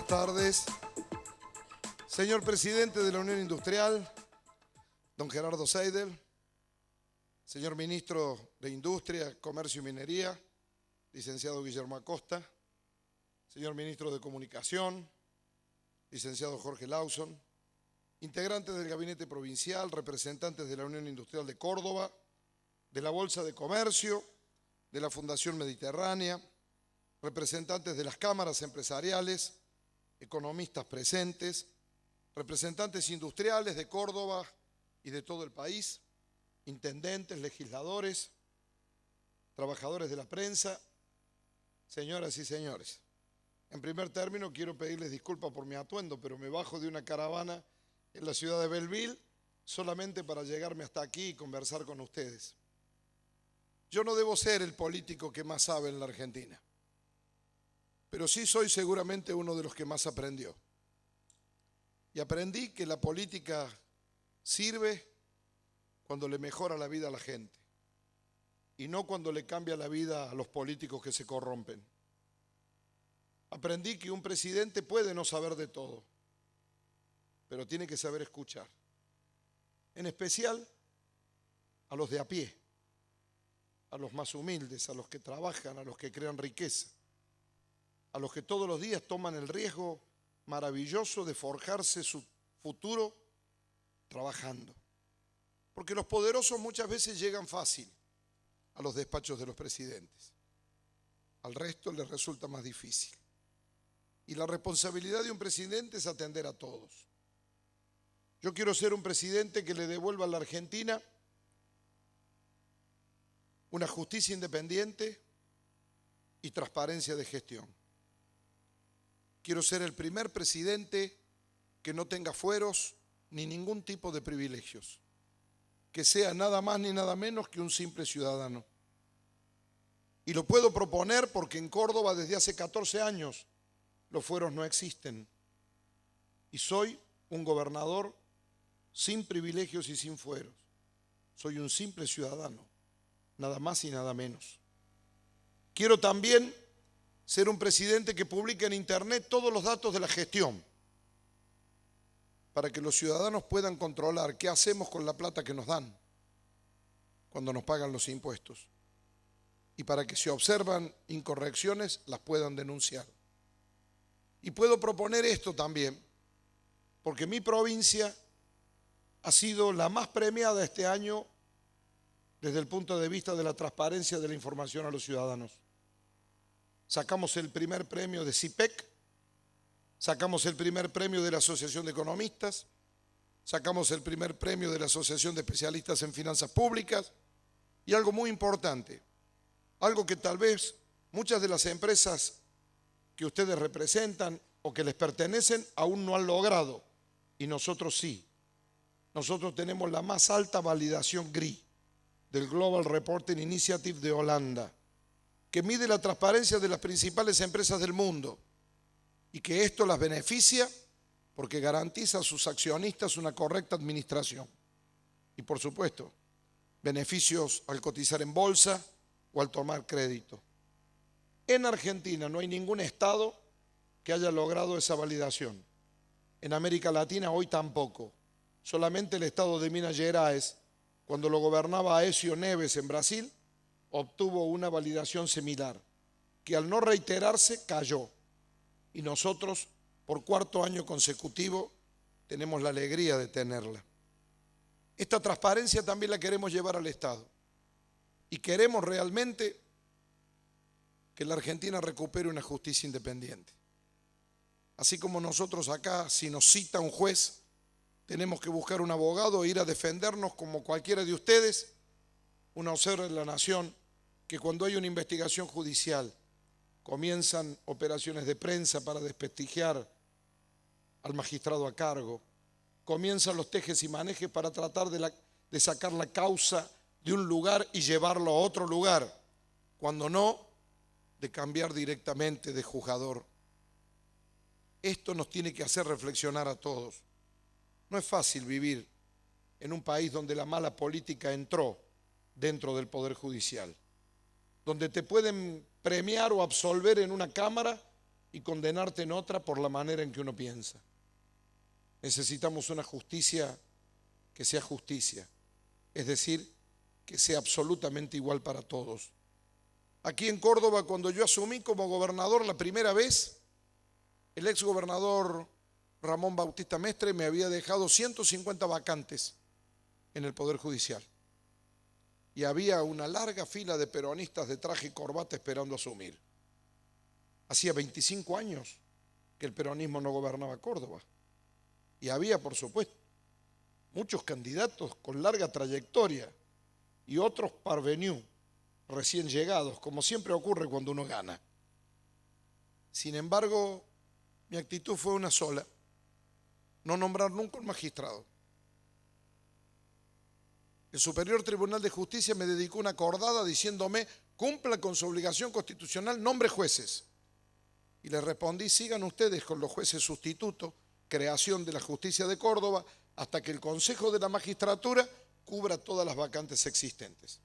buenas tardes. Señor presidente de la Unión Industrial, don Gerardo Seidel, señor ministro de Industria, Comercio y Minería, licenciado Guillermo Acosta, señor ministro de Comunicación, licenciado Jorge Lawson, integrantes del Gabinete Provincial, representantes de la Unión Industrial de Córdoba, de la Bolsa de Comercio, de la Fundación Mediterránea, representantes de las cámaras empresariales, economistas presentes, representantes industriales de Córdoba y de todo el país, intendentes, legisladores, trabajadores de la prensa, señoras y señores. En primer término, quiero pedirles disculpas por mi atuendo, pero me bajo de una caravana en la ciudad de Belleville solamente para llegarme hasta aquí y conversar con ustedes. Yo no debo ser el político que más sabe en la Argentina, pero sí soy seguramente uno de los que más aprendió. Y aprendí que la política sirve cuando le mejora la vida a la gente y no cuando le cambia la vida a los políticos que se corrompen. Aprendí que un presidente puede no saber de todo, pero tiene que saber escuchar, en especial a los de a pie, a los más humildes, a los que trabajan, a los que crean riqueza, a los que todos los días toman el riesgo maravilloso de forjarse su futuro trabajando. Porque los poderosos muchas veces llegan fácil a los despachos de los presidentes. Al resto les resulta más difícil. Y la responsabilidad de un presidente es atender a todos. Yo quiero ser un presidente que le devuelva a la Argentina una justicia independiente y transparencia de gestión. Quiero ser el primer presidente que no tenga fueros ni ningún tipo de privilegios, que sea nada más ni nada menos que un simple ciudadano. Y lo puedo proponer porque en Córdoba desde hace 14 años los fueros no existen. Y soy un gobernador sin privilegios y sin fueros. Soy un simple ciudadano, nada más y nada menos. Quiero también ser un presidente que publique en internet todos los datos de la gestión para que los ciudadanos puedan controlar qué hacemos con la plata que nos dan cuando nos pagan los impuestos y para que si observan incorrecciones las puedan denunciar. Y puedo proponer esto también porque mi provincia ha sido la más premiada este año desde el punto de vista de la transparencia de la información a los ciudadanos. Sacamos el primer premio de CIPEC, sacamos el primer premio de la Asociación de Economistas, sacamos el primer premio de la Asociación de Especialistas en Finanzas Públicas y algo muy importante, algo que tal vez muchas de las empresas que ustedes representan o que les pertenecen aún no han logrado y nosotros sí. Nosotros tenemos la más alta validación GRI del Global Reporting Initiative de Holanda, que mide la transparencia de las principales empresas del mundo y que esto las beneficia porque garantiza a sus accionistas una correcta administración. Y por supuesto, beneficios al cotizar en bolsa o al tomar crédito. En Argentina no hay ningún estado que haya logrado esa validación. En América Latina hoy tampoco. Solamente el estado de Minas Gerais, cuando lo gobernaba Aécio Neves en Brasil, obtuvo una validación similar, que al no reiterarse cayó. Y nosotros, por cuarto año consecutivo, tenemos la alegría de tenerla. Esta transparencia también la queremos llevar al Estado. Y queremos realmente que la Argentina recupere una justicia independiente. Así como nosotros acá, si nos cita un juez, tenemos que buscar un abogado e ir a defendernos como cualquiera de ustedes. Una observa en la Nación que cuando hay una investigación judicial comienzan operaciones de prensa para desprestigiar al magistrado a cargo, comienzan los tejes y manejes para tratar de sacar la causa de un lugar y llevarlo a otro lugar, cuando no, de cambiar directamente de juzgador. Esto nos tiene que hacer reflexionar a todos. No es fácil vivir en un país donde la mala política entró dentro del Poder Judicial, donde te pueden premiar o absolver en una cámara y condenarte en otra por la manera en que uno piensa. Necesitamos una justicia que sea justicia, es decir, que sea absolutamente igual para todos. Aquí en Córdoba, cuando yo asumí como gobernador la primera vez, el ex gobernador Ramón Bautista Mestre me había dejado 150 vacantes en el Poder Judicial. Y había una larga fila de peronistas de traje y corbata esperando asumir. Hacía 25 años que el peronismo no gobernaba Córdoba. Y había, por supuesto, muchos candidatos con larga trayectoria y otros parvenus, recién llegados, como siempre ocurre cuando uno gana. Sin embargo, mi actitud fue una sola: no nombrar nunca un magistrado. El Superior Tribunal de Justicia me dedicó una acordada diciéndome: cumpla con su obligación constitucional, nombre jueces. Y les respondí: sigan ustedes con los jueces sustitutos, creación de la justicia de Córdoba, hasta que el Consejo de la Magistratura cubra todas las vacantes existentes.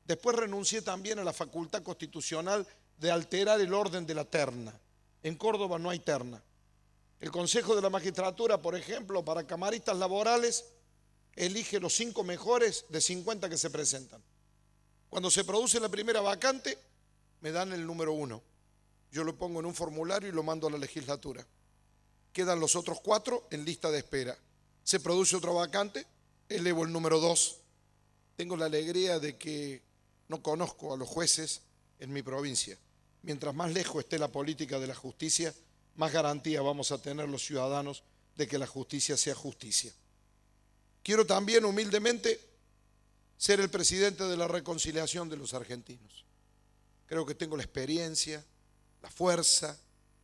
Después renuncié también a la facultad constitucional de alterar el orden de la terna. En Córdoba no hay terna. El Consejo de la Magistratura, por ejemplo, para camaristas laborales, elige los 5 mejores de 50 que se presentan. Cuando se produce la primera vacante, me dan el número 1. Yo lo pongo en un formulario y lo mando a la legislatura. Quedan los otros 4 en lista de espera. Se produce otra vacante, elevo el número 2. Tengo la alegría de que no conozco a los jueces en mi provincia. Mientras más lejos esté la política de la justicia, más garantía vamos a tener los ciudadanos de que la justicia sea justicia. Quiero también humildemente ser el presidente de la reconciliación de los argentinos. Creo que tengo la experiencia, la fuerza,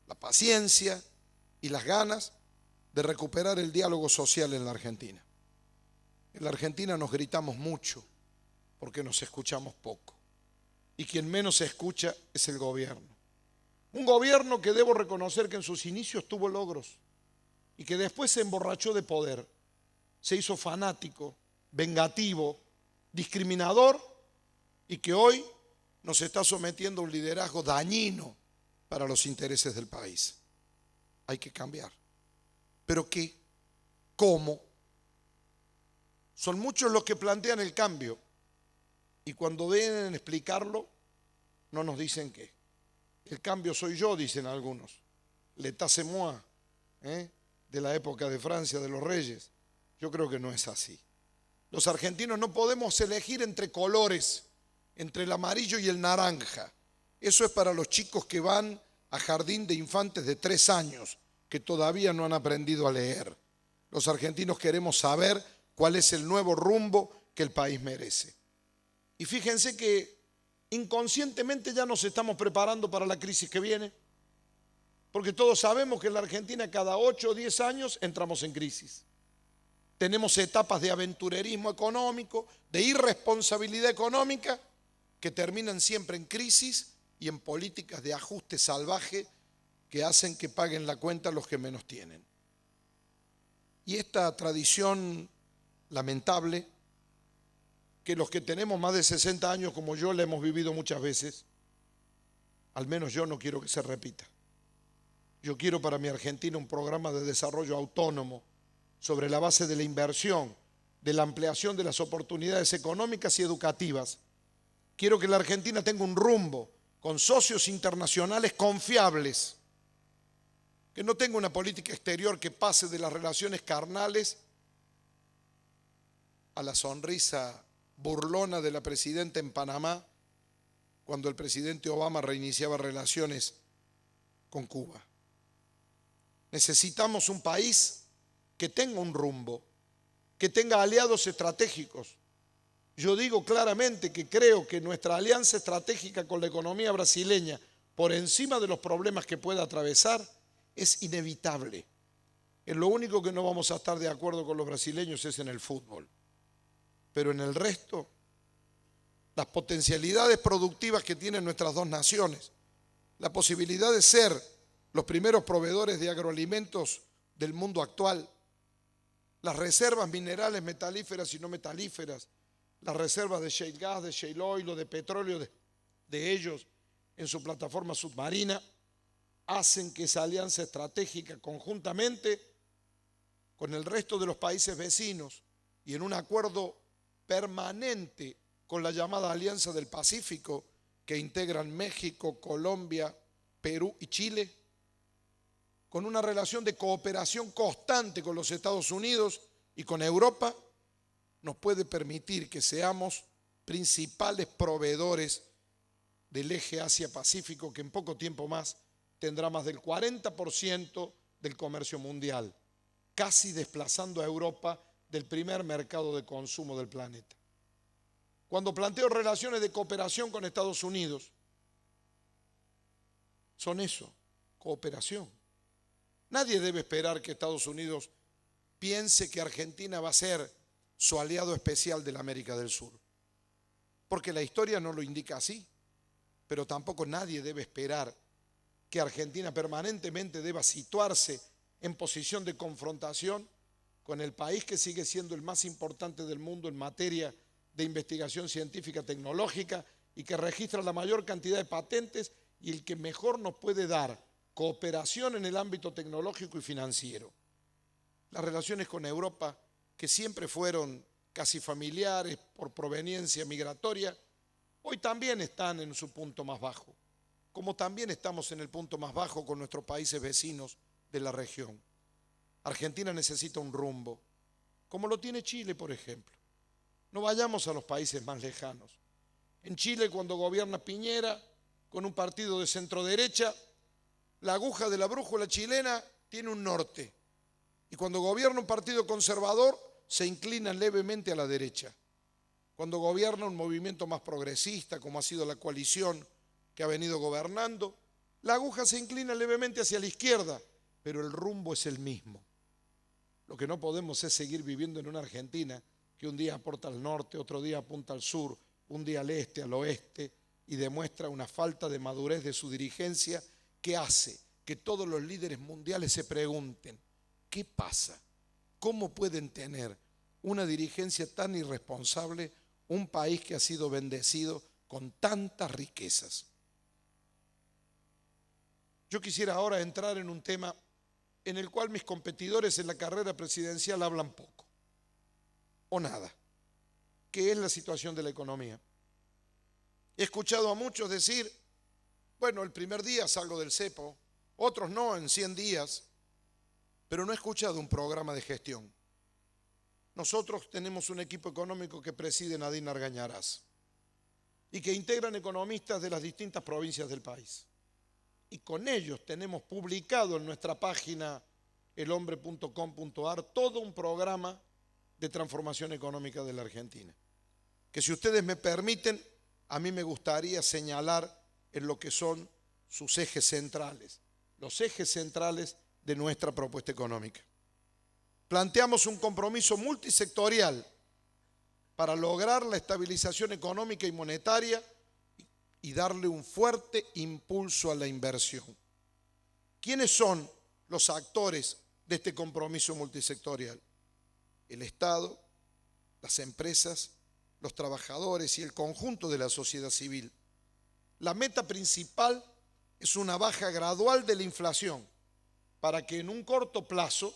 la paciencia y las ganas de recuperar el diálogo social en la Argentina. En la Argentina nos gritamos mucho porque nos escuchamos poco. Y quien menos se escucha es el gobierno. Un gobierno que debo reconocer que en sus inicios tuvo logros y que después se emborrachó de poder. Se hizo fanático, vengativo, discriminador y que hoy nos está sometiendo a un liderazgo dañino para los intereses del país. Hay que cambiar. ¿Pero qué? ¿Cómo? Son muchos los que plantean el cambio y cuando vienen a explicarlo no nos dicen qué. El cambio soy yo, dicen algunos. L'état c'est moi, de la época de Francia, de los reyes. Yo creo que no es así. Los argentinos no podemos elegir entre colores, entre el amarillo y el naranja. Eso es para los chicos que van a jardín de infantes de 3 años, que todavía no han aprendido a leer. Los argentinos queremos saber cuál es el nuevo rumbo que el país merece. Y fíjense que inconscientemente ya nos estamos preparando para la crisis que viene, porque todos sabemos que en la Argentina cada 8 o 10 años entramos en crisis. Tenemos etapas de aventurerismo económico, de irresponsabilidad económica, que terminan siempre en crisis y en políticas de ajuste salvaje que hacen que paguen la cuenta los que menos tienen. Y esta tradición lamentable, que los que tenemos más de 60 años como yo la hemos vivido muchas veces, al menos yo no quiero que se repita. Yo quiero para mi Argentina un programa de desarrollo autónomo sobre la base de la inversión, de la ampliación de las oportunidades económicas y educativas. Quiero que la Argentina tenga un rumbo con socios internacionales confiables, que no tenga una política exterior que pase de las relaciones carnales a la sonrisa burlona de la presidenta en Panamá cuando el presidente Obama reiniciaba relaciones con Cuba. Necesitamos un país que tenga un rumbo, que tenga aliados estratégicos. Yo digo claramente que creo que nuestra alianza estratégica con la economía brasileña, por encima de los problemas que pueda atravesar, es inevitable. En lo único que no vamos a estar de acuerdo con los brasileños es en el fútbol. Pero en el resto, las potencialidades productivas que tienen nuestras dos naciones, la posibilidad de ser los primeros proveedores de agroalimentos del mundo actual, las reservas minerales metalíferas y no metalíferas, las reservas de shale gas, de shale oil o de petróleo de ellos en su plataforma submarina, hacen que esa alianza estratégica conjuntamente con el resto de los países vecinos y en un acuerdo permanente con la llamada Alianza del Pacífico que integran México, Colombia, Perú y Chile, con una relación de cooperación constante con los Estados Unidos y con Europa, nos puede permitir que seamos principales proveedores del eje Asia-Pacífico, que en poco tiempo más tendrá más del 40% del comercio mundial, casi desplazando a Europa del primer mercado de consumo del planeta. Cuando planteo relaciones de cooperación con Estados Unidos, son eso, cooperación. Nadie debe esperar que Estados Unidos piense que Argentina va a ser su aliado especial de la América del Sur, porque la historia no lo indica así, pero tampoco nadie debe esperar que Argentina permanentemente deba situarse en posición de confrontación con el país que sigue siendo el más importante del mundo en materia de investigación científica tecnológica y que registra la mayor cantidad de patentes y el que mejor nos puede dar cooperación en el ámbito tecnológico y financiero. Las relaciones con Europa, que siempre fueron casi familiares por proveniencia migratoria, hoy también están en su punto más bajo, como también estamos en el punto más bajo con nuestros países vecinos de la región. Argentina necesita un rumbo, como lo tiene Chile, por ejemplo. No vayamos a los países más lejanos. En Chile, cuando gobierna Piñera, con un partido de centro-derecha, la aguja de la brújula chilena tiene un norte. Y cuando gobierna un partido conservador, se inclina levemente a la derecha. Cuando gobierna un movimiento más progresista, como ha sido la coalición que ha venido gobernando, la aguja se inclina levemente hacia la izquierda, pero el rumbo es el mismo. Lo que no podemos es seguir viviendo en una Argentina que un día aporta al norte, otro día apunta al sur, un día al este, al oeste, y demuestra una falta de madurez de su dirigencia que hace que todos los líderes mundiales se pregunten, ¿qué pasa? ¿Cómo pueden tener una dirigencia tan irresponsable un país que ha sido bendecido con tantas riquezas? Yo quisiera ahora entrar en un tema en el cual mis competidores en la carrera presidencial hablan poco o nada, que es la situación de la economía. He escuchado a muchos decir, bueno, el primer día salgo del cepo, otros no, en 100 días, pero no he escuchado un programa de gestión. Nosotros tenemos un equipo económico que preside Nadine Argañarás y que integran economistas de las distintas provincias del país. Y con ellos tenemos publicado en nuestra página elhombre.com.ar todo un programa de transformación económica de la Argentina, que si ustedes me permiten, a mí me gustaría señalar en lo que son sus ejes centrales, los ejes centrales de nuestra propuesta económica. Planteamos un compromiso multisectorial para lograr la estabilización económica y monetaria y darle un fuerte impulso a la inversión. ¿Quiénes son los actores de este compromiso multisectorial? El Estado, las empresas, los trabajadores y el conjunto de la sociedad civil. La meta principal es una baja gradual de la inflación para que en un corto plazo,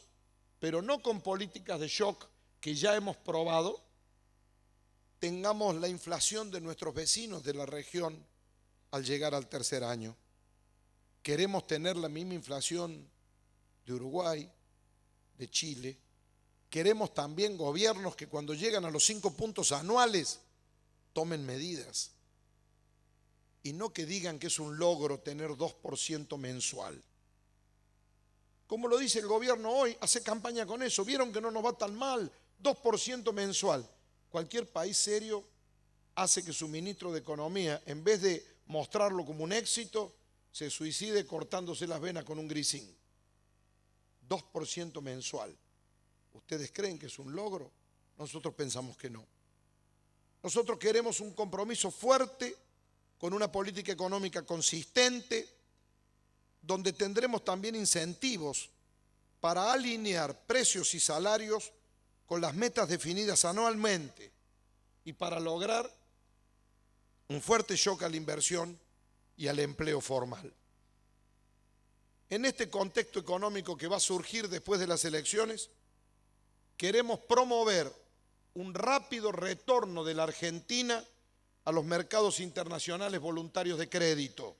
pero no con políticas de shock que ya hemos probado, tengamos la inflación de nuestros vecinos de la región al llegar al tercer año. Queremos tener la misma inflación de Uruguay, de Chile. Queremos también gobiernos que cuando llegan a los 5 puntos anuales tomen medidas y no que digan que es un logro tener 2% mensual. Como lo dice el gobierno hoy, hace campaña con eso. Vieron que no nos va tan mal, 2% mensual. Cualquier país serio hace que su ministro de Economía, en vez de mostrarlo como un éxito, se suicide cortándose las venas con un grisín. 2% mensual. ¿Ustedes creen que es un logro? Nosotros pensamos que no. Nosotros queremos un compromiso fuerte con una política económica consistente, donde tendremos también incentivos para alinear precios y salarios con las metas definidas anualmente y para lograr un fuerte shock a la inversión y al empleo formal. En este contexto económico que va a surgir después de las elecciones, queremos promover un rápido retorno de la Argentina a los mercados internacionales voluntarios de crédito,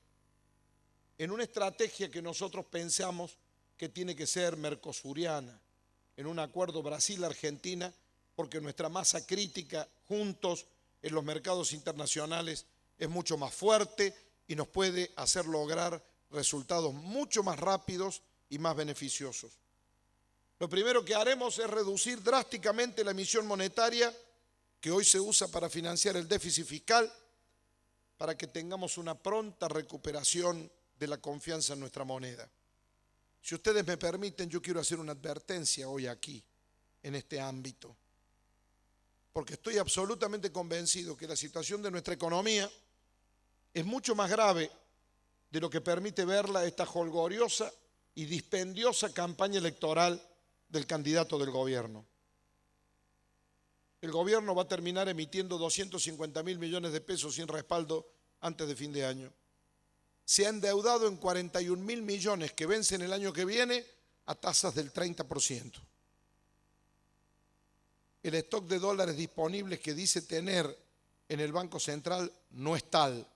en una estrategia que nosotros pensamos que tiene que ser mercosuriana, en un acuerdo Brasil-Argentina, porque nuestra masa crítica juntos en los mercados internacionales es mucho más fuerte y nos puede hacer lograr resultados mucho más rápidos y más beneficiosos. Lo primero que haremos es reducir drásticamente la emisión monetaria que hoy se usa para financiar el déficit fiscal, para que tengamos una pronta recuperación de la confianza en nuestra moneda. Si ustedes me permiten, yo quiero hacer una advertencia hoy aquí, en este ámbito, porque estoy absolutamente convencido que la situación de nuestra economía es mucho más grave de lo que permite verla esta jolgoriosa y dispendiosa campaña electoral del candidato del gobierno. El gobierno va a terminar emitiendo 250.000 millones de pesos sin respaldo antes de fin de año. Se ha endeudado en 41.000 millones que vencen el año que viene a tasas del 30%. El stock de dólares disponibles que dice tener en el Banco Central no es tal.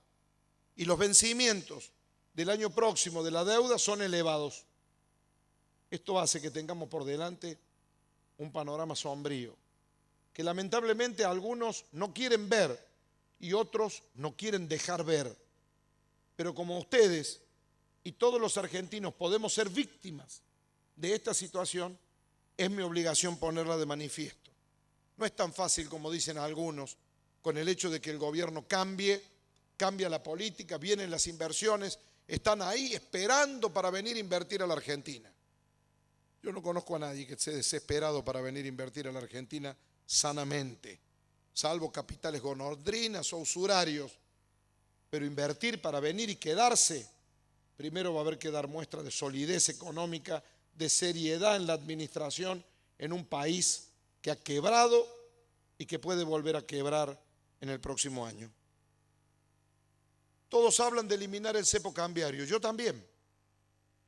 Y los vencimientos del año próximo de la deuda son elevados. Esto hace que tengamos por delante un panorama sombrío, que lamentablemente algunos no quieren ver y otros no quieren dejar ver. Pero como ustedes y todos los argentinos podemos ser víctimas de esta situación, es mi obligación ponerla de manifiesto. No es tan fácil como dicen algunos, con el hecho de que el gobierno cambia la política, vienen las inversiones, están ahí esperando para venir a invertir a la Argentina. Yo no conozco a nadie que esté desesperado para venir a invertir a la Argentina sanamente, salvo capitales golondrinas o usurarios. Pero invertir para venir y quedarse, primero va a haber que dar muestra de solidez económica, de seriedad en la administración en un país que ha quebrado y que puede volver a quebrar en el próximo año. Todos hablan de eliminar el cepo cambiario, yo también,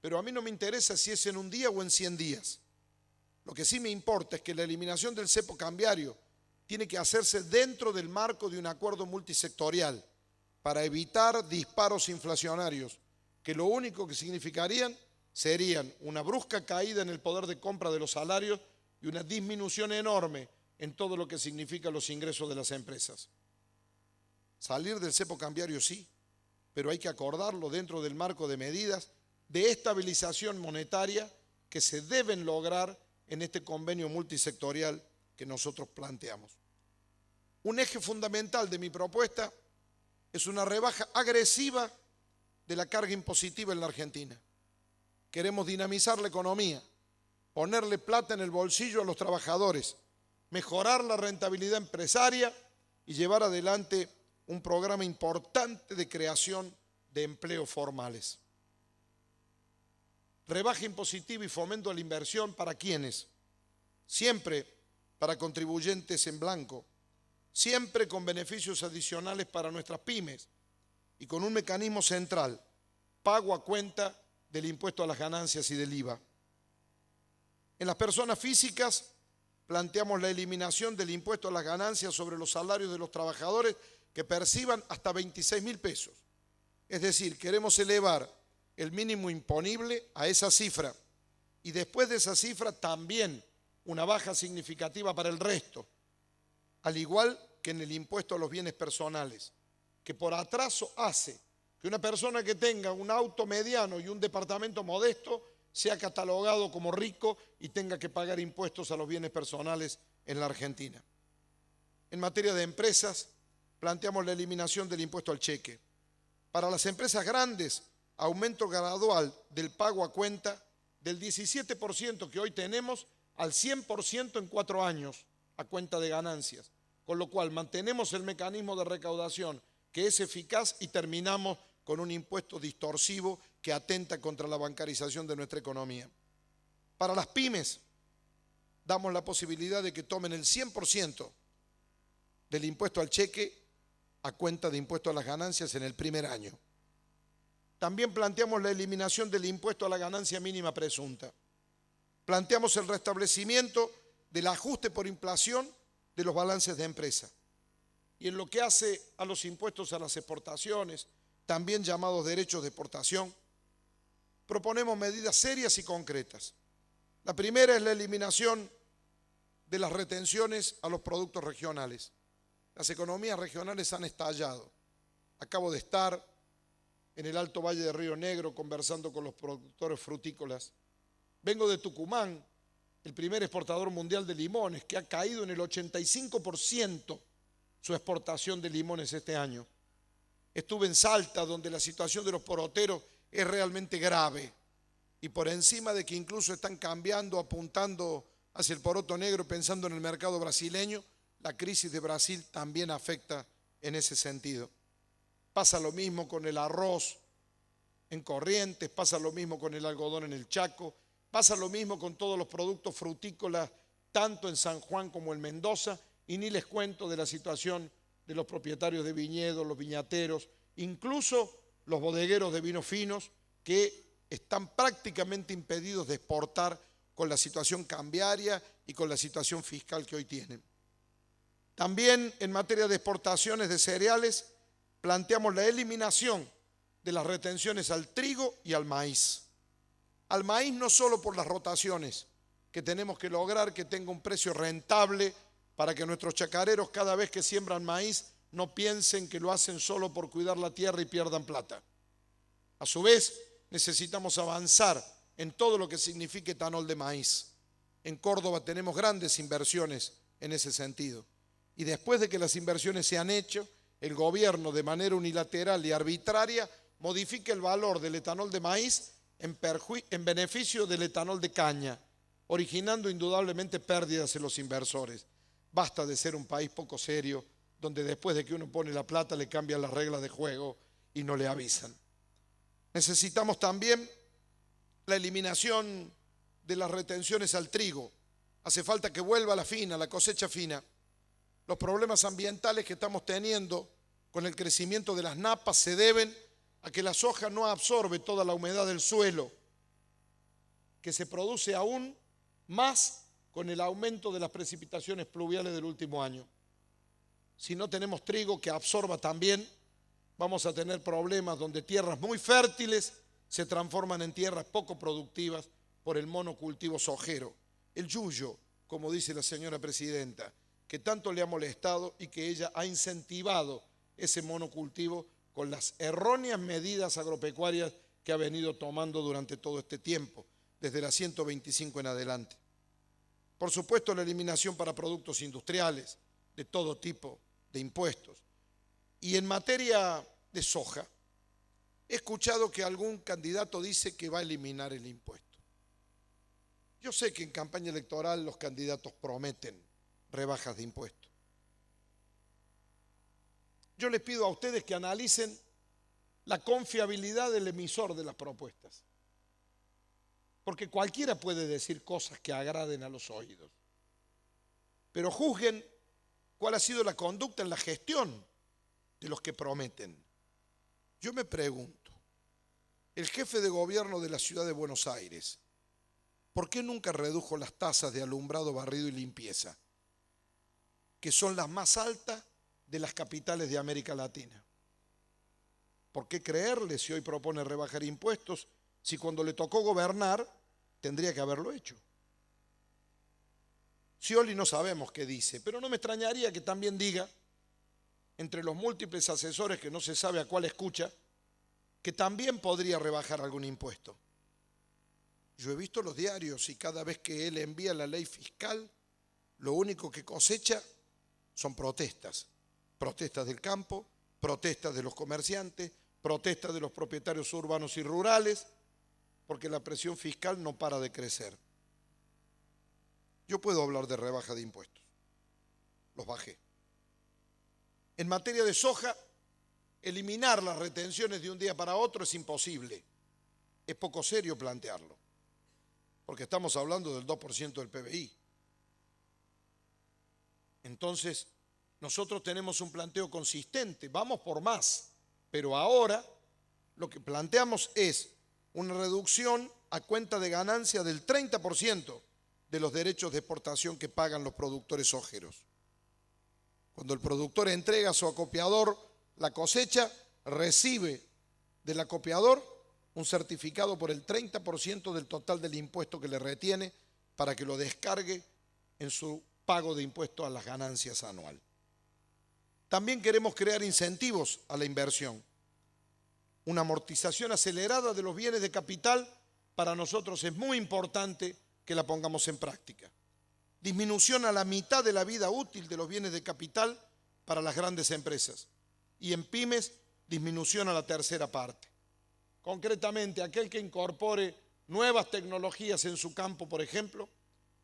pero a mí no me interesa si es en un día o en 100 días. Lo que sí me importa es que la eliminación del cepo cambiario tiene que hacerse dentro del marco de un acuerdo multisectorial para evitar disparos inflacionarios, que lo único que significarían serían una brusca caída en el poder de compra de los salarios y una disminución enorme en todo lo que significan los ingresos de las empresas. Salir del cepo cambiario sí, pero hay que acordarlo dentro del marco de medidas de estabilización monetaria que se deben lograr en este convenio multisectorial que nosotros planteamos. Un eje fundamental de mi propuesta es una rebaja agresiva de la carga impositiva en la Argentina. Queremos dinamizar la economía, ponerle plata en el bolsillo a los trabajadores, mejorar la rentabilidad empresaria y llevar adelante un programa importante de creación de empleos formales. Rebaja impositiva y fomento a la inversión para quienes, siempre para contribuyentes en blanco, siempre con beneficios adicionales para nuestras pymes y con un mecanismo central, pago a cuenta del impuesto a las ganancias y del IVA. En las personas físicas planteamos la eliminación del impuesto a las ganancias sobre los salarios de los trabajadores que perciban hasta 26.000 pesos. Es decir, queremos elevar el mínimo imponible a esa cifra y después de esa cifra también una baja significativa para el resto, al igual que en el impuesto a los bienes personales, que por atraso hace que una persona que tenga un auto mediano y un departamento modesto sea catalogado como rico y tenga que pagar impuestos a los bienes personales en la Argentina. En materia de empresas, planteamos la eliminación del impuesto al cheque. Para las empresas grandes, aumento gradual del pago a cuenta del 17% que hoy tenemos al 100% en 4 años a cuenta de ganancias, con lo cual mantenemos el mecanismo de recaudación que es eficaz y terminamos con un impuesto distorsivo que atenta contra la bancarización de nuestra economía. Para las pymes, damos la posibilidad de que tomen el 100% del impuesto al cheque a cuenta de impuesto a las ganancias en el primer año. También planteamos la eliminación del impuesto a la ganancia mínima presunta. Planteamos el restablecimiento del ajuste por inflación de los balances de empresa. Y en lo que hace a los impuestos a las exportaciones, también llamados derechos de exportación, proponemos medidas serias y concretas. La primera es la eliminación de las retenciones a los productos regionales. Las economías regionales han estallado. Acabo de estar en el Alto Valle de Río Negro conversando con los productores frutícolas. Vengo de Tucumán, el primer exportador mundial de limones, que ha caído en el 85% su exportación de limones este año. Estuve en Salta, donde la situación de los poroteros es realmente grave. Y por encima de que incluso están cambiando, apuntando hacia el poroto negro, pensando en el mercado brasileño, la crisis de Brasil también afecta en ese sentido. Pasa lo mismo con el arroz en Corrientes, pasa lo mismo con el algodón en el Chaco, pasa lo mismo con todos los productos frutícolas, tanto en San Juan como en Mendoza, y ni les cuento de la situación de los propietarios de viñedos, los viñateros, incluso los bodegueros de vinos finos, que están prácticamente impedidos de exportar con la situación cambiaria y con la situación fiscal que hoy tienen. También en materia de exportaciones de cereales, planteamos la eliminación de las retenciones al trigo y al maíz. Al maíz no solo por las rotaciones, que tenemos que lograr que tenga un precio rentable para que nuestros chacareros cada vez que siembran maíz no piensen que lo hacen solo por cuidar la tierra y pierdan plata. A su vez, necesitamos avanzar en todo lo que signifique etanol de maíz. En Córdoba tenemos grandes inversiones en ese sentido. Y después de que las inversiones se han hecho, el gobierno de manera unilateral y arbitraria modifica el valor del etanol de maíz en beneficio del etanol de caña, originando indudablemente pérdidas en los inversores. Basta de ser un país poco serio, donde después de que uno pone la plata le cambian las reglas de juego y no le avisan. Necesitamos también la eliminación de las retenciones al trigo. Hace falta que vuelva la fina, la cosecha fina. Los problemas ambientales que estamos teniendo con el crecimiento de las napas se deben a que la soja no absorbe toda la humedad del suelo, que se produce aún más con el aumento de las precipitaciones pluviales del último año. Si no tenemos trigo que absorba también, vamos a tener problemas donde tierras muy fértiles se transforman en tierras poco productivas por el monocultivo sojero. El yuyo, como dice la señora presidenta, que tanto le ha molestado y que ella ha incentivado ese monocultivo con las erróneas medidas agropecuarias que ha venido tomando durante todo este tiempo, desde la 125 en adelante. Por supuesto, la eliminación para productos industriales de todo tipo de impuestos. Y en materia de soja, he escuchado que algún candidato dice que va a eliminar el impuesto. Yo sé que en campaña electoral los candidatos prometen rebajas de impuestos. Yo les pido a ustedes que analicen la confiabilidad del emisor de las propuestas, porque cualquiera puede decir cosas que agraden a los oídos, pero juzguen cuál ha sido la conducta en la gestión de los que prometen. Yo me pregunto, el jefe de gobierno de la ciudad de Buenos Aires, ¿por qué nunca redujo las tasas de alumbrado, barrido y limpieza, que son las más altas de las capitales de América Latina? ¿Por qué creerle si hoy propone rebajar impuestos, si cuando le tocó gobernar tendría que haberlo hecho? Scioli no sabemos qué dice, pero no me extrañaría que también diga, entre los múltiples asesores que no se sabe a cuál escucha, que también podría rebajar algún impuesto. Yo he visto los diarios y cada vez que él envía la ley fiscal, lo único que cosecha son protestas. Protestas del campo, protestas de los comerciantes, protestas de los propietarios urbanos y rurales, porque la presión fiscal no para de crecer. Yo puedo hablar de rebaja de impuestos. Los bajé. En materia de soja, eliminar las retenciones de un día para otro es imposible. Es poco serio plantearlo, porque estamos hablando del 2% del PBI. Entonces, nosotros tenemos un planteo consistente, vamos por más, pero ahora lo que planteamos es una reducción a cuenta de ganancia del 30% de los derechos de exportación que pagan los productores sojeros. Cuando el productor entrega a su acopiador la cosecha, recibe del acopiador un certificado por el 30% del total del impuesto que le retiene para que lo descargue en su pago de impuesto a las ganancias anual. También queremos crear incentivos a la inversión. Una amortización acelerada de los bienes de capital para nosotros es muy importante que la pongamos en práctica. Disminución a la mitad de la vida útil de los bienes de capital para las grandes empresas. Y en pymes, disminución a la tercera parte. Concretamente, aquel que incorpore nuevas tecnologías en su campo, por ejemplo,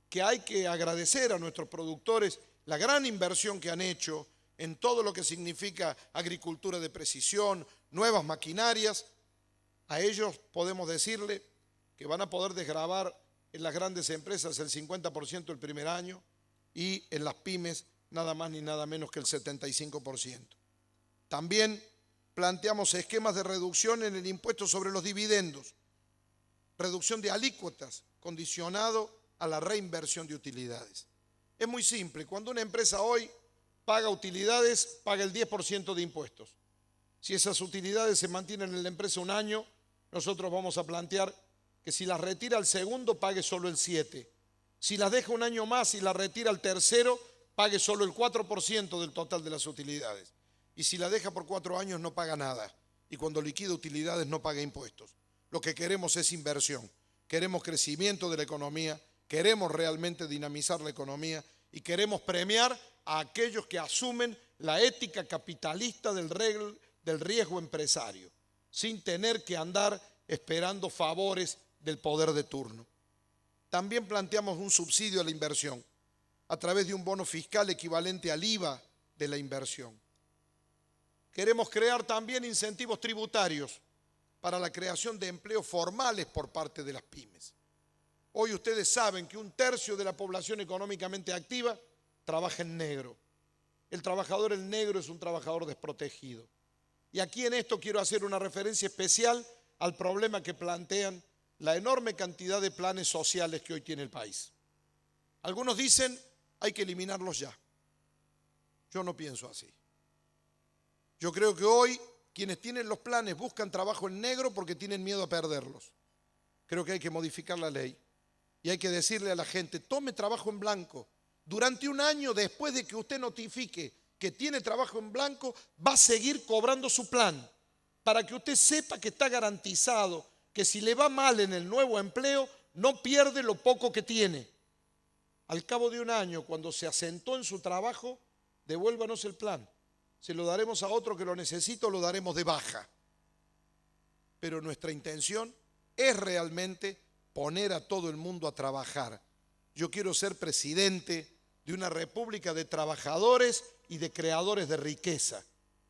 que hay que agradecer a nuestros productores la gran inversión que han hecho en todo lo que significa agricultura de precisión, nuevas maquinarias. A ellos podemos decirle que van a poder desgravar en las grandes empresas el 50% el primer año y en las pymes nada más ni nada menos que el 75%. También planteamos esquemas de reducción en el impuesto sobre los dividendos, reducción de alícuotas condicionado a la reinversión de utilidades. Es muy simple, cuando una empresa hoy paga utilidades, paga el 10% de impuestos. Si esas utilidades se mantienen en la empresa un año, nosotros vamos a plantear que si las retira al segundo, pague solo el 7%. Si las deja un año más y las retira al tercero, pague solo el 4% del total de las utilidades. Y si la deja por 4 años, no paga nada. Y cuando liquida utilidades, no paga impuestos. Lo que queremos es inversión. Queremos crecimiento de la economía, queremos realmente dinamizar la economía y queremos premiar a aquellos que asumen la ética capitalista del riesgo empresario, sin tener que andar esperando favores del poder de turno. También planteamos un subsidio a la inversión a través de un bono fiscal equivalente al IVA de la inversión. Queremos crear también incentivos tributarios para la creación de empleos formales por parte de las pymes. Hoy ustedes saben que 1/3 de la población económicamente activa trabaja en negro. El trabajador en negro es un trabajador desprotegido. Y aquí en esto quiero hacer una referencia especial al problema que plantean la enorme cantidad de planes sociales que hoy tiene el país. Algunos dicen hay que eliminarlos ya. Yo no pienso así. Yo creo que hoy quienes tienen los planes buscan trabajo en negro porque tienen miedo a perderlos. Creo que hay que modificar la ley y hay que decirle a la gente, tome trabajo en blanco. Durante un año después de que usted notifique que tiene trabajo en blanco, va a seguir cobrando su plan para que usted sepa que está garantizado, que si le va mal en el nuevo empleo, no pierde lo poco que tiene. Al cabo de un año, cuando se asentó en su trabajo, devuélvanos el plan. Se lo daremos a otro que lo necesita o lo daremos de baja. Pero nuestra intención es realmente poner a todo el mundo a trabajar. Yo quiero ser presidente de una república de trabajadores y de creadores de riqueza,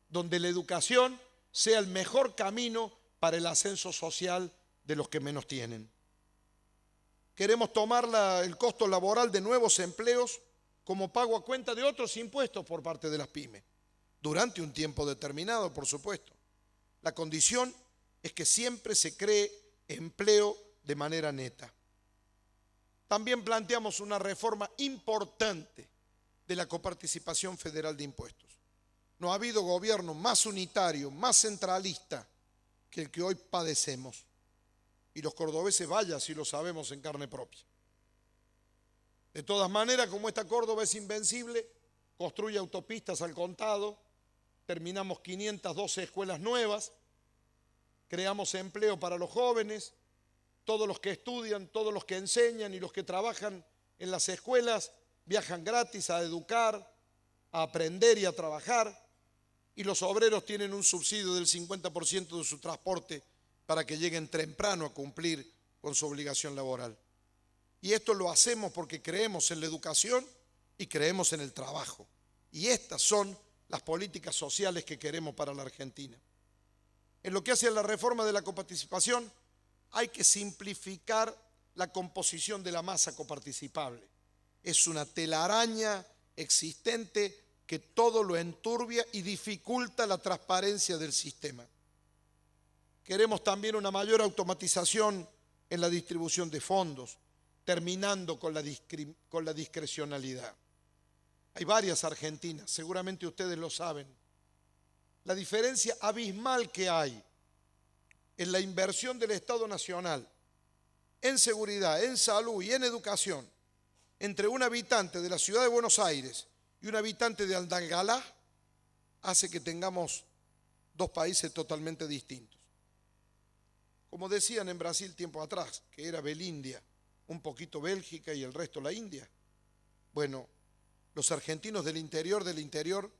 donde la educación sea el mejor camino para el ascenso social de los que menos tienen. Queremos tomar el costo laboral de nuevos empleos como pago a cuenta de otros impuestos por parte de las pymes, durante un tiempo determinado, por supuesto. La condición es que siempre se cree empleo de manera neta. También planteamos una reforma importante de la coparticipación federal de impuestos. No ha habido gobierno más unitario, más centralista que el que hoy padecemos. Y los cordobeses, vaya, si lo sabemos en carne propia. De todas maneras, como esta Córdoba es invencible, construye autopistas al contado, terminamos 512 escuelas nuevas, creamos empleo para los jóvenes, todos los que estudian, todos los que enseñan y los que trabajan en las escuelas viajan gratis a educar, a aprender y a trabajar, y los obreros tienen un subsidio del 50% de su transporte para que lleguen temprano a cumplir con su obligación laboral. Y esto lo hacemos porque creemos en la educación y creemos en el trabajo. Y estas son las políticas sociales que queremos para la Argentina. En lo que hace a la reforma de la coparticipación, hay que simplificar la composición de la masa coparticipable. Es una telaraña existente que todo lo enturbia y dificulta la transparencia del sistema. Queremos también una mayor automatización en la distribución de fondos, terminando con la discrecionalidad. Hay varias Argentinas, seguramente ustedes lo saben. La diferencia abismal que hay en la inversión del Estado Nacional en seguridad, en salud y en educación entre un habitante de la ciudad de Buenos Aires y un habitante de Andalgalá hace que tengamos dos países totalmente distintos. Como decían en Brasil tiempo atrás, que era Belindia, un poquito Bélgica y el resto la India. Bueno, los argentinos del interior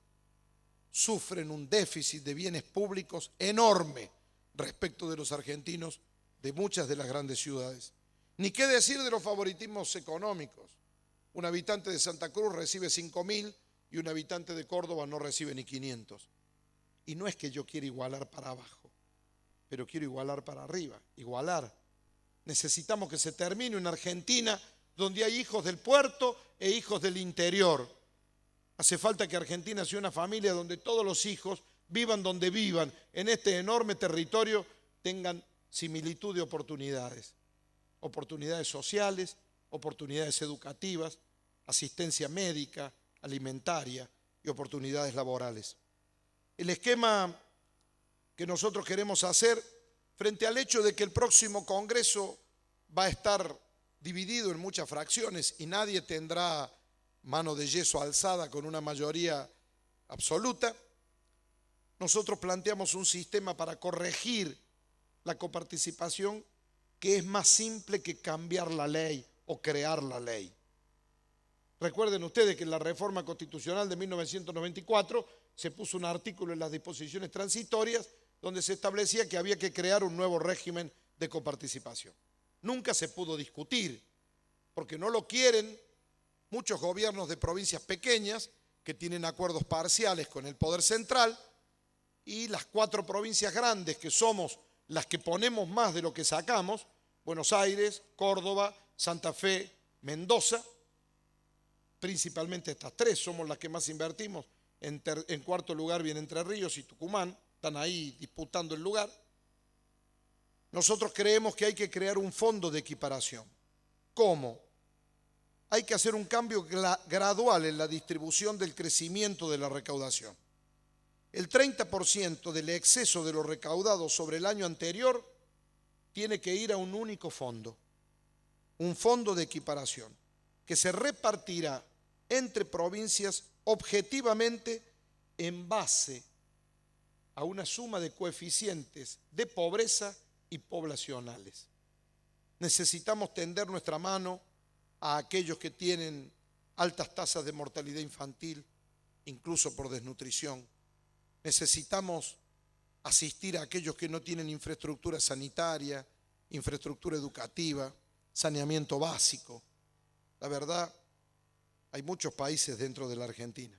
sufren un déficit de bienes públicos enorme respecto de los argentinos de muchas de las grandes ciudades. Ni qué decir de los favoritismos económicos. Un habitante de Santa Cruz recibe 5.000 y un habitante de Córdoba no recibe ni 500. Y no es que yo quiera igualar para abajo, pero quiero igualar para arriba, igualar. Necesitamos que se termine una Argentina donde hay hijos del puerto e hijos del interior. Hace falta que Argentina sea una familia donde todos los hijos, vivan donde vivan, en este enorme territorio, tengan similitud de oportunidades. Oportunidades sociales, oportunidades educativas, asistencia médica, alimentaria y oportunidades laborales. El esquema que nosotros queremos hacer frente al hecho de que el próximo Congreso va a estar dividido en muchas fracciones y nadie tendrá mano de yeso alzada con una mayoría absoluta, nosotros planteamos un sistema para corregir la coparticipación que es más simple que cambiar la ley o crear la ley. Recuerden ustedes que en la reforma constitucional de 1994 se puso un artículo en las disposiciones transitorias donde se establecía que había que crear un nuevo régimen de coparticipación. Nunca se pudo discutir, porque no lo quieren muchos gobiernos de provincias pequeñas que tienen acuerdos parciales con el poder central, y las 4 provincias grandes que somos las que ponemos más de lo que sacamos, Buenos Aires, Córdoba, Santa Fe, Mendoza, principalmente estas 3 somos las que más invertimos. En cuarto lugar viene Entre Ríos y Tucumán, están ahí disputando el lugar. Nosotros creemos que hay que crear un fondo de equiparación. ¿Cómo? Hay que hacer un cambio gradual en la distribución del crecimiento de la recaudación. El 30% del exceso de lo recaudado sobre el año anterior tiene que ir a un único fondo, un fondo de equiparación, que se repartirá entre provincias objetivamente en base a una suma de coeficientes de pobreza y poblacionales. Necesitamos tender nuestra mano a aquellos que tienen altas tasas de mortalidad infantil, incluso por desnutrición. Necesitamos asistir a aquellos que no tienen infraestructura sanitaria, infraestructura educativa, saneamiento básico. La verdad, hay muchos países dentro de la Argentina.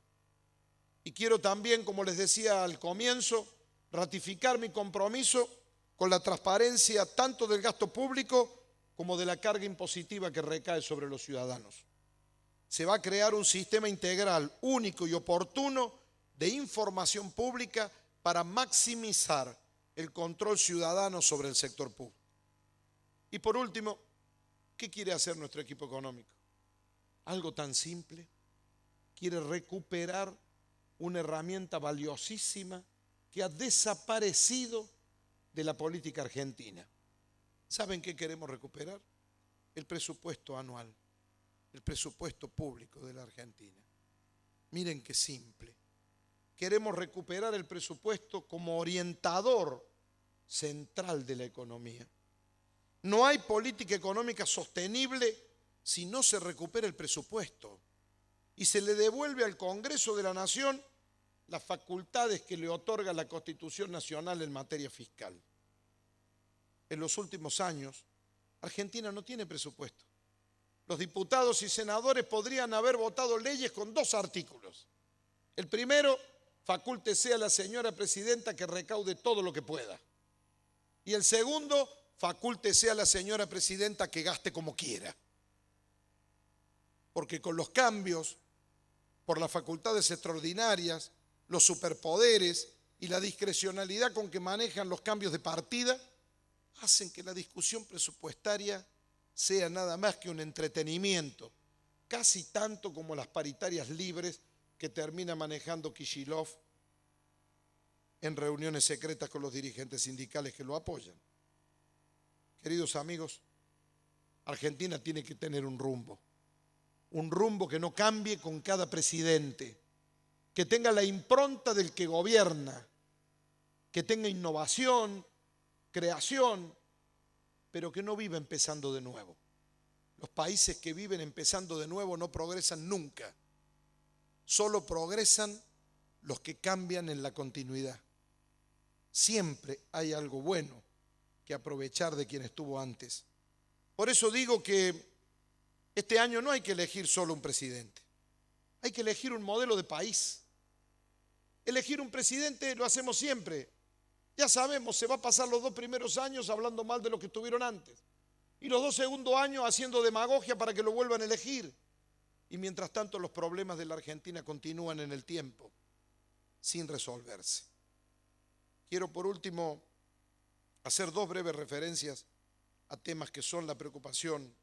Y quiero también, como les decía al comienzo, ratificar mi compromiso con la transparencia tanto del gasto público como de la carga impositiva que recae sobre los ciudadanos. Se va a crear un sistema integral, único y oportuno de información pública para maximizar el control ciudadano sobre el sector público. Y por último, ¿qué quiere hacer nuestro equipo económico? Algo tan simple. Quiere recuperar una herramienta valiosísima que ha desaparecido de la política argentina. ¿Saben qué queremos recuperar? El presupuesto anual, el presupuesto público de la Argentina. Miren qué simple. Queremos recuperar el presupuesto como orientador central de la economía. No hay política económica sostenible si no se recupera el presupuesto y se le devuelve al Congreso de la Nación las facultades que le otorga la Constitución Nacional en materia fiscal. En los últimos años, Argentina no tiene presupuesto. Los diputados y senadores podrían haber votado leyes con 2 artículos. El primero, facúltese a la señora presidenta que recaude todo lo que pueda. Y el segundo, facúltese a la señora presidenta que gaste como quiera. Porque con los cambios, por las facultades extraordinarias, los superpoderes y la discrecionalidad con que manejan los cambios de partida hacen que la discusión presupuestaria sea nada más que un entretenimiento, casi tanto como las paritarias libres que termina manejando Kicillof en reuniones secretas con los dirigentes sindicales que lo apoyan. Queridos amigos, Argentina tiene que tener un rumbo que no cambie con cada presidente, que tenga la impronta del que gobierna, que tenga innovación, creación, pero que no viva empezando de nuevo. Los países que viven empezando de nuevo no progresan nunca. Solo progresan los que cambian en la continuidad. Siempre hay algo bueno que aprovechar de quien estuvo antes. Por eso digo que este año no hay que elegir solo un presidente. Hay que elegir un modelo de país. Elegir un presidente lo hacemos siempre. Ya sabemos, se va a pasar los 2 primeros años hablando mal de lo que estuvieron antes. Y los 2 segundos años haciendo demagogia para que lo vuelvan a elegir. Y mientras tanto los problemas de la Argentina continúan en el tiempo, sin resolverse. Quiero por último hacer 2 breves referencias a temas que son la preocupación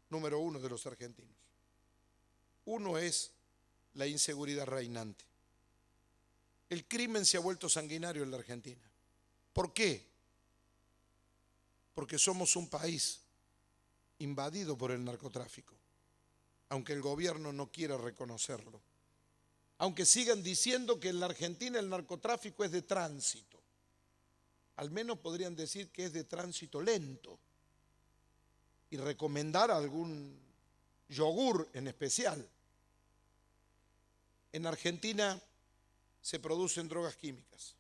número 1 de los argentinos. Uno es la inseguridad reinante. El crimen se ha vuelto sanguinario en la Argentina. ¿Por qué? Porque somos un país invadido por el narcotráfico, aunque el gobierno no quiera reconocerlo. Aunque sigan diciendo que en la Argentina el narcotráfico es de tránsito. Al menos podrían decir que es de tránsito lento y recomendar algún yogur en especial. En Argentina se producen drogas químicas.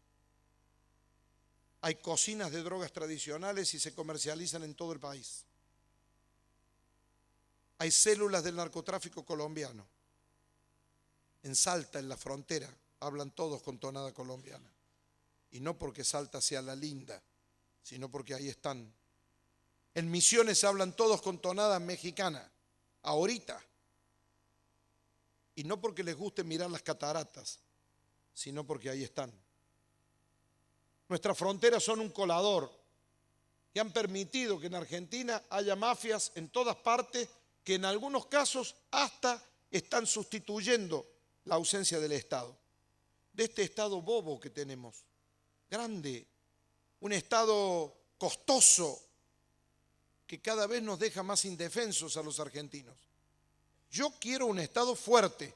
Hay cocinas de drogas tradicionales y se comercializan en todo el país. Hay células del narcotráfico colombiano. En Salta, en la frontera, hablan todos con tonada colombiana. Y no porque Salta sea la linda, sino porque ahí están. En Misiones hablan todos con tonada mexicana, ahorita. Y no porque les guste mirar las cataratas, sino porque ahí están. Nuestras fronteras son un colador que han permitido que en Argentina haya mafias en todas partes que en algunos casos hasta están sustituyendo la ausencia del Estado. De este Estado bobo que tenemos, grande, un Estado costoso que cada vez nos deja más indefensos a los argentinos. Yo quiero un Estado fuerte,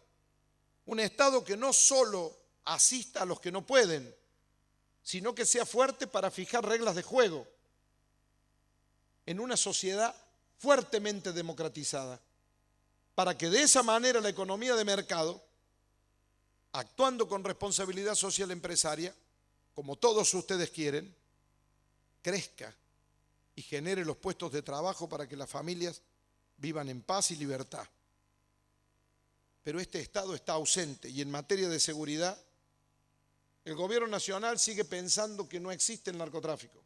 un Estado que no solo asista a los que no pueden, sino que sea fuerte para fijar reglas de juego en una sociedad fuertemente democratizada, para que de esa manera la economía de mercado, actuando con responsabilidad social empresaria, como todos ustedes quieren, crezca y genere los puestos de trabajo para que las familias vivan en paz y libertad. Pero este Estado está ausente y en materia de seguridad, el gobierno nacional sigue pensando que no existe el narcotráfico.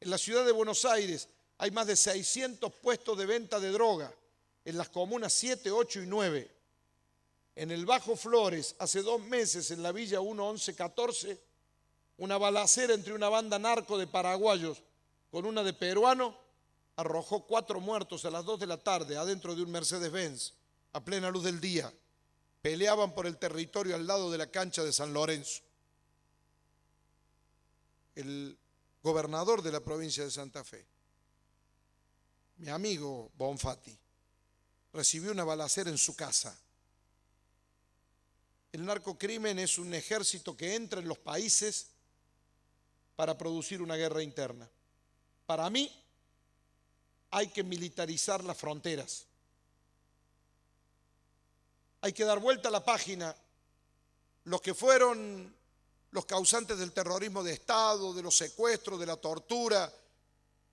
En la ciudad de Buenos Aires hay más de 600 puestos de venta de droga, en las comunas 7, 8 y 9. En el Bajo Flores, hace 2 meses, en la Villa 1, 11, 14, una balacera entre una banda narco de paraguayos con una de peruano arrojó 4 muertos a las 2 de la tarde adentro de un Mercedes-Benz, a plena luz del día. Peleaban por el territorio al lado de la cancha de San Lorenzo. El gobernador de la provincia de Santa Fe, mi amigo Bonfatti, recibió una balacera en su casa. El narcocrimen es un ejército que entra en los países para producir una guerra interna. Para mí, hay que militarizar las fronteras. Hay que dar vuelta a la página. Los que fueron los causantes del terrorismo de Estado, de los secuestros, de la tortura,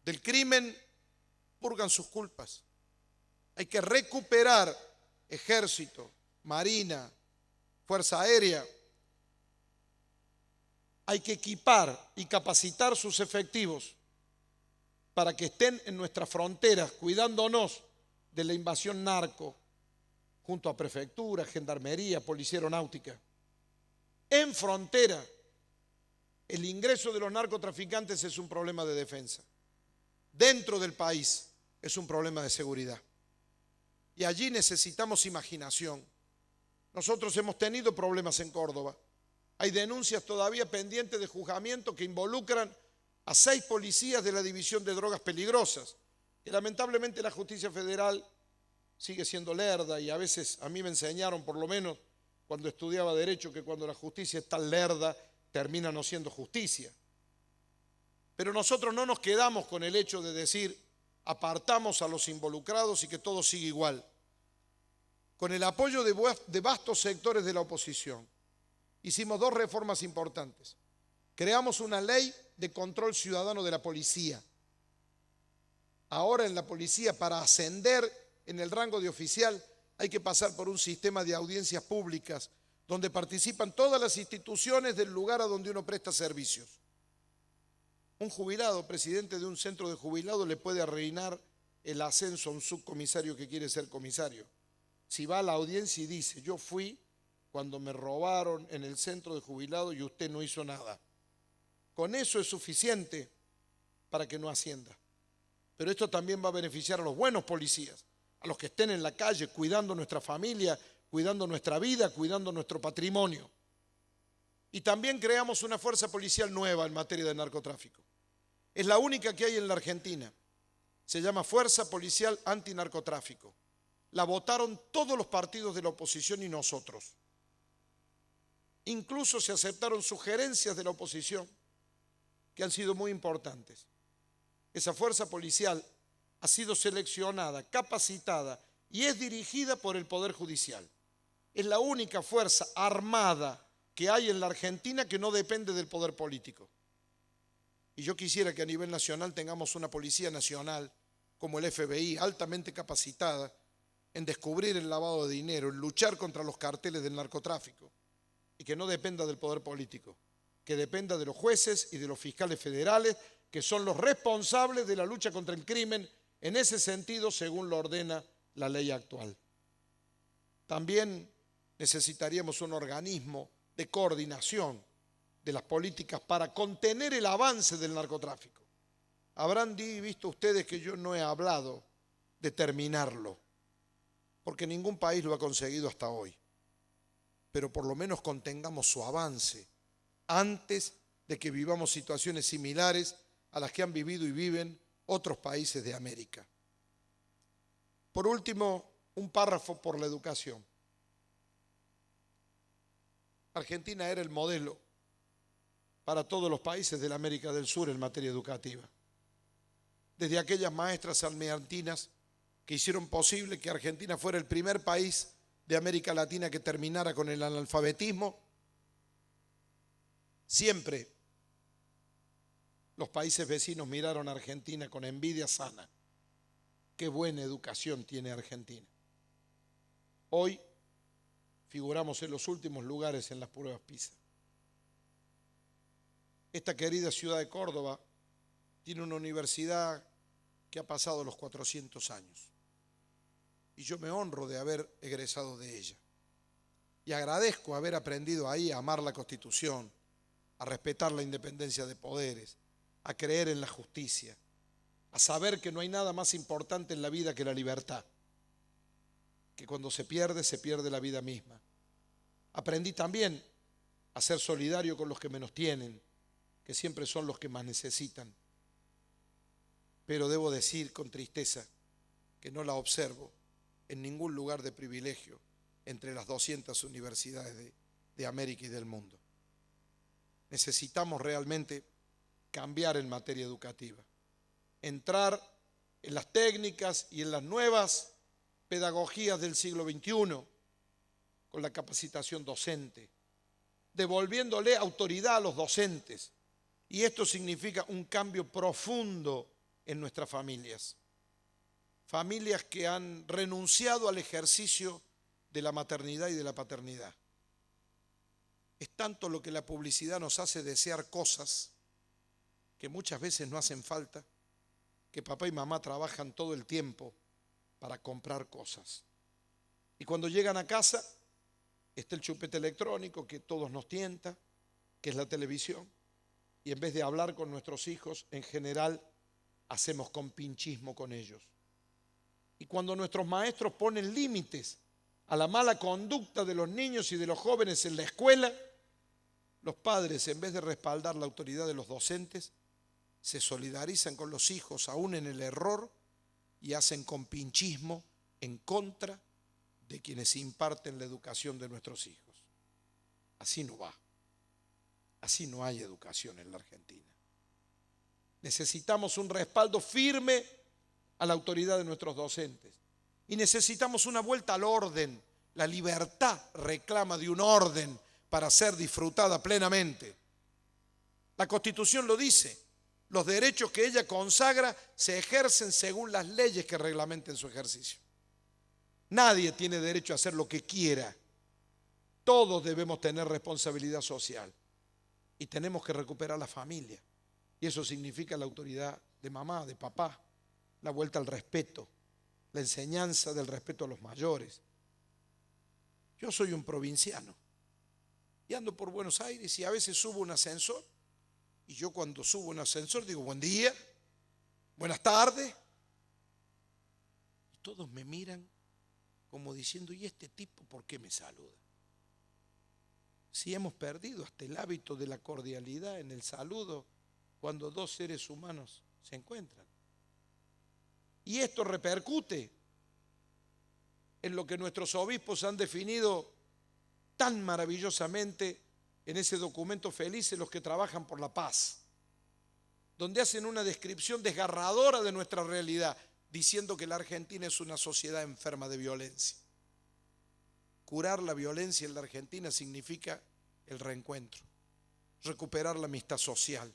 del crimen, purgan sus culpas. Hay que recuperar ejército, marina, fuerza aérea. Hay que equipar y capacitar sus efectivos para que estén en nuestras fronteras cuidándonos de la invasión narco, junto a prefectura, gendarmería, policía aeronáutica. En frontera, el ingreso de los narcotraficantes es un problema de defensa. Dentro del país es un problema de seguridad. Y allí necesitamos imaginación. Nosotros hemos tenido problemas en Córdoba. Hay denuncias todavía pendientes de juzgamiento que involucran a 6 policías de la División de Drogas Peligrosas, que lamentablemente la justicia federal sigue siendo lerda, y a veces a mí me enseñaron, por lo menos cuando estudiaba Derecho, que cuando la justicia es tan lerda, termina no siendo justicia. Pero nosotros no nos quedamos con el hecho de decir apartamos a los involucrados y que todo sigue igual. Con el apoyo de vastos sectores de la oposición, hicimos 2 reformas importantes. Creamos una ley de control ciudadano de la policía. Ahora en la policía, para ascender en el rango de oficial, hay que pasar por un sistema de audiencias públicas donde participan todas las instituciones del lugar a donde uno presta servicios. Un jubilado, presidente de un centro de jubilados, le puede arruinar el ascenso a un subcomisario que quiere ser comisario. Si va a la audiencia y dice, yo fui cuando me robaron en el centro de jubilados y usted no hizo nada. Con eso es suficiente para que no ascienda. Pero esto también va a beneficiar a los buenos policías, a los que estén en la calle cuidando nuestra familia, cuidando nuestra vida, cuidando nuestro patrimonio. Y también creamos una fuerza policial nueva en materia de narcotráfico. Es la única que hay en la Argentina. Se llama Fuerza Policial Antinarcotráfico. La votaron todos los partidos de la oposición y nosotros. Incluso se aceptaron sugerencias de la oposición que han sido muy importantes. Esa fuerza policial ha sido seleccionada, capacitada y es dirigida por el Poder Judicial. Es la única fuerza armada que hay en la Argentina que no depende del poder político. Y yo quisiera que a nivel nacional tengamos una policía nacional como el FBI, altamente capacitada en descubrir el lavado de dinero, en luchar contra los carteles del narcotráfico, y que no dependa del poder político, que dependa de los jueces y de los fiscales federales, que son los responsables de la lucha contra el crimen, en ese sentido, según lo ordena la ley actual. También necesitaríamos un organismo de coordinación de las políticas para contener el avance del narcotráfico. Habrán visto ustedes que yo no he hablado de terminarlo, porque ningún país lo ha conseguido hasta hoy. Pero por lo menos contengamos su avance antes de que vivamos situaciones similares a las que han vivido y viven otros países de América. Por último, un párrafo por la educación. Argentina era el modelo para todos los países de la América del Sur en materia educativa. Desde aquellas maestras salmantinas que hicieron posible que Argentina fuera el primer país de América Latina que terminara con el analfabetismo, siempre los países vecinos miraron a Argentina con envidia sana. Qué buena educación tiene Argentina. Hoy figuramos en los últimos lugares en las pruebas PISA. Esta querida ciudad de Córdoba tiene una universidad que ha pasado los 400 años. Y yo me honro de haber egresado de ella. Y agradezco haber aprendido ahí a amar la Constitución, a respetar la independencia de poderes, a creer en la justicia, a saber que no hay nada más importante en la vida que la libertad, que cuando se pierde la vida misma. Aprendí también a ser solidario con los que menos tienen, que siempre son los que más necesitan. Pero debo decir con tristeza que no la observo en ningún lugar de privilegio entre las 200 universidades de América y del mundo. Necesitamos realmente cambiar en materia educativa, entrar en las técnicas y en las nuevas pedagogías del siglo XXI con la capacitación docente, devolviéndole autoridad a los docentes. Y esto significa un cambio profundo en nuestras familias. Familias que han renunciado al ejercicio de la maternidad y de la paternidad. Es tanto lo que la publicidad nos hace desear cosas que muchas veces no hacen falta, que papá y mamá trabajan todo el tiempo para comprar cosas. Y cuando llegan a casa, está el chupete electrónico que todos nos tienta, que es la televisión, y en vez de hablar con nuestros hijos, en general hacemos compinchismo con ellos. Y cuando nuestros maestros ponen límites a la mala conducta de los niños y de los jóvenes en la escuela, los padres, en vez de respaldar la autoridad de los docentes, se solidarizan con los hijos aún en el error y hacen compinchismo en contra de quienes imparten la educación de nuestros hijos. Así no va. Así no hay educación en la Argentina. Necesitamos un respaldo firme a la autoridad de nuestros docentes. Y necesitamos una vuelta al orden. La libertad reclama de un orden para ser disfrutada plenamente. La Constitución lo dice. Los derechos que ella consagra se ejercen según las leyes que reglamenten su ejercicio. Nadie tiene derecho a hacer lo que quiera. Todos debemos tener responsabilidad social. Y tenemos que recuperar la familia. Y eso significa la autoridad de mamá, de papá, la vuelta al respeto, la enseñanza del respeto a los mayores. Yo soy un provinciano y ando por Buenos Aires y a veces subo un ascensor y yo cuando subo un ascensor digo buen día, buenas tardes y todos me miran como diciendo ¿y este tipo por qué me saluda? Si hemos perdido hasta el hábito de la cordialidad en el saludo cuando dos seres humanos se encuentran. Y esto repercute en lo que nuestros obispos han definido tan maravillosamente en ese documento Felices los que trabajan por la paz, donde hacen una descripción desgarradora de nuestra realidad, diciendo que la Argentina es una sociedad enferma de violencia. Curar la violencia en la Argentina significa el reencuentro, recuperar la amistad social,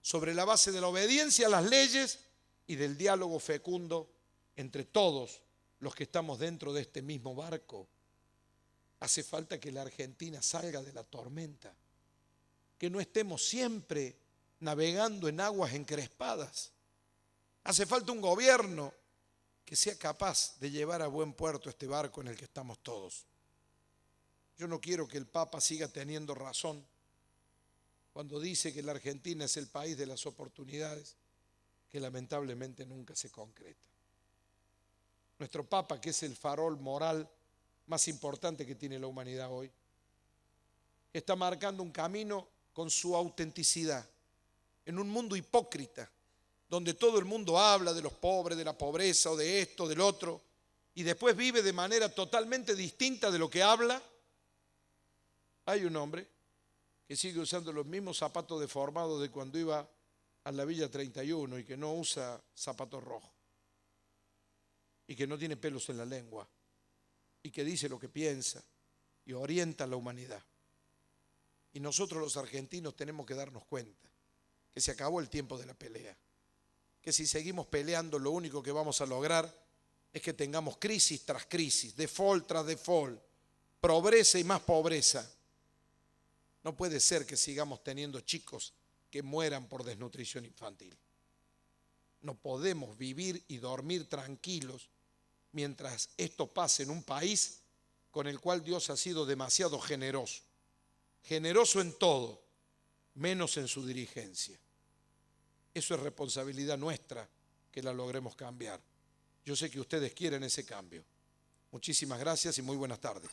sobre la base de la obediencia a las leyes y del diálogo fecundo entre todos los que estamos dentro de este mismo barco. Hace falta que la Argentina salga de la tormenta, que no estemos siempre navegando en aguas encrespadas. Hace falta un gobierno que sea capaz de llevar a buen puerto este barco en el que estamos todos. Yo no quiero que el Papa siga teniendo razón cuando dice que la Argentina es el país de las oportunidades, que lamentablemente nunca se concreta. Nuestro Papa, que es el farol moral más importante que tiene la humanidad hoy, está marcando un camino con su autenticidad, en un mundo hipócrita, donde todo el mundo habla de los pobres, de la pobreza o de esto, del otro, y después vive de manera totalmente distinta de lo que habla. Hay un hombre que sigue usando los mismos zapatos deformados de cuando iba a la Villa 31 y que no usa zapatos rojos y que no tiene pelos en la lengua y que dice lo que piensa y orienta a la humanidad. Y nosotros los argentinos tenemos que darnos cuenta que se acabó el tiempo de la pelea, que si seguimos peleando lo único que vamos a lograr es que tengamos crisis tras crisis, default tras default, pobreza y más pobreza. No puede ser que sigamos teniendo chicos que mueran por desnutrición infantil. No podemos vivir y dormir tranquilos mientras esto pase en un país con el cual Dios ha sido demasiado generoso. Generoso en todo, menos en su dirigencia. Eso es responsabilidad nuestra que la logremos cambiar. Yo sé que ustedes quieren ese cambio. Muchísimas gracias y muy buenas tardes.